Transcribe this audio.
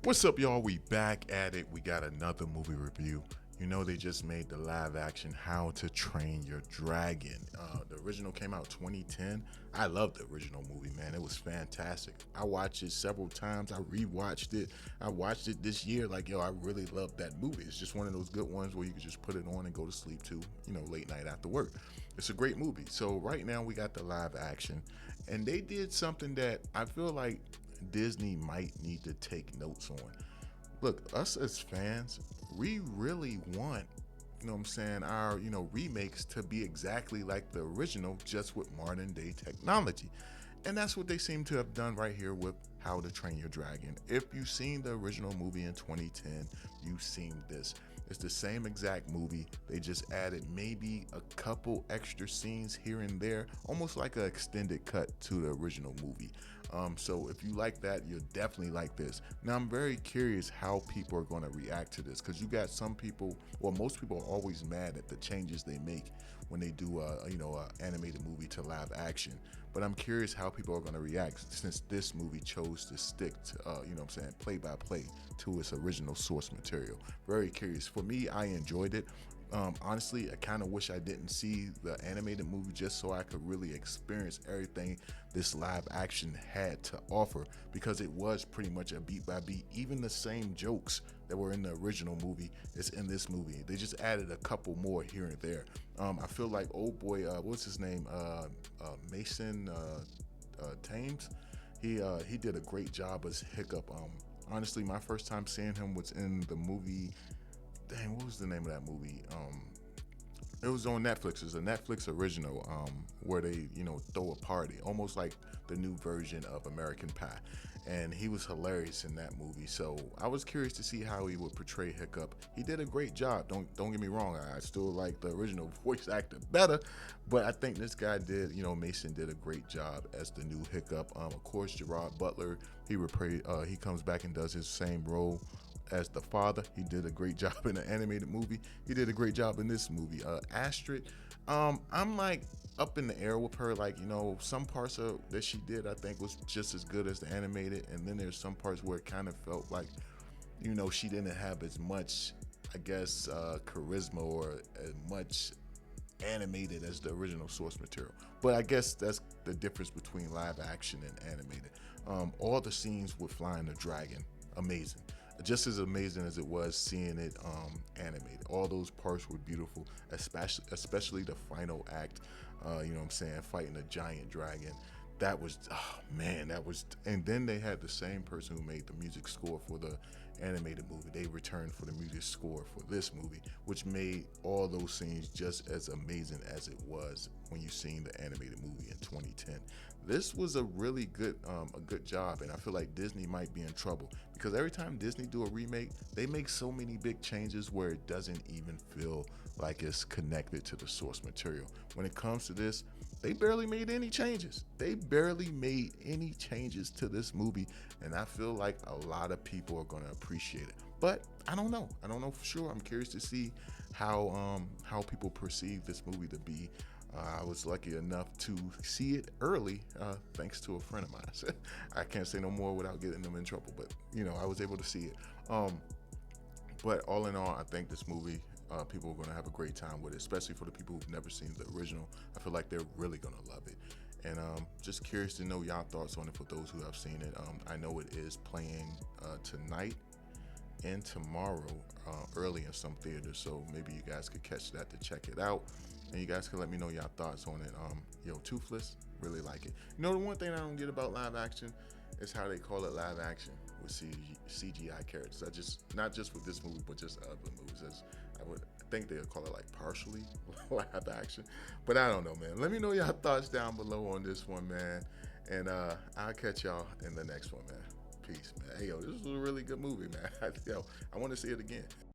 What's up, y'all? We back at it. We got another movie review. You know, they just made the live action How to Train Your Dragon. The original came out 2010. I love the original movie, man. It was fantastic. I watched it several times. I rewatched it. I watched it this year. Like, yo, I really love that movie. It's just one of those good ones where you can just put it on and go to sleep to, late night after work. It's a great movie. So right now we got the live action, and they did something that I feel like Disney might need to take notes on. Look, us as fans, we really want, our, remakes to be exactly like the original, just with modern day technology. And that's what they seem to have done right here with How to Train Your Dragon. If you've seen the original movie in 2010, you've seen this. It's the same exact movie. They just added maybe a couple extra scenes here and there, almost like an extended cut to the original movie. So if you like that, you'll definitely like this. Now, I'm very curious how people are going to react to this, because you got some people, well, most people are always mad at the changes they make when they do a animated movie to live action. But I'm curious how people are going to react, since this movie chose to stick to, play by play to its original source material. Very curious. For me, I enjoyed it. Honestly, I kind of wish I didn't see the animated movie, just so I could really experience everything this live action had to offer, because it was pretty much a beat by beat. Even the same jokes that were in the original movie is in this movie. They just added a couple more here and there. I feel like old boy, what's his name, Mason Thames. He did a great job as Hiccup. Honestly, my first time seeing him was in the movie. Dang, what was the name of that movie? It was on Netflix. It's a Netflix original, where they, throw a party, almost like the new version of American Pie. And he was hilarious in that movie. So I was curious to see how he would portray Hiccup. He did a great job. Don't get me wrong. I still like the original voice actor better, but I think this guy did, Mason did a great job as the new Hiccup. Of course, Gerard Butler, he comes back and does his same role as the father. He did a great job in the animated movie. He did a great job in this movie. Astrid, I'm like up in the air with her. Like, some parts of that she did, I think, was just as good as the animated, and then there's some parts where it kind of felt like, she didn't have as much, I guess, charisma or as much animated as the original source material. But I guess that's the difference between live action and animated. All the scenes with flying the dragon, amazing, just as amazing as it was seeing it animated. All those parts were beautiful, especially the final act. Fighting a giant dragon. That was, oh man, that was. And then they had the same person who made the music score for the animated movie. They returned for the music score for this movie, which made all those scenes just as amazing as it was when you seen the animated movie in 2010. This was a really good job, and I feel like Disney might be in trouble, because every time Disney do a remake, they make so many big changes where it doesn't even feel like it's connected to the source material. When it comes to this, they barely made any changes. They barely made any changes to this movie, and I feel like a lot of people are going to appreciate it. But I don't know. I don't know for sure. I'm curious to see how people perceive this movie to be. I was lucky enough to see it early, thanks to a friend of mine. I can't say no more without getting them in trouble, but I was able to see it. But all in all, I think this movie, people are going to have a great time with it, especially for the people who've never seen the original. I feel like they're really going to love it. And just curious to know y'all thoughts on it for those who have seen it. I know it is playing tonight and tomorrow, early in some theaters, so maybe you guys could catch that to check it out, and you guys can let me know your thoughts on it. Toothless, really like it. The one thing I don't get about live action is how they call it live action with CGI characters. Not just with this movie, but just other movies. I would think they'll call it like partially live action, but I don't know, man. Let me know your thoughts down below on this one, man, and I'll catch y'all in the next one, man. Peace, man. Hey, yo, this was a really good movie, man. I want to see it again.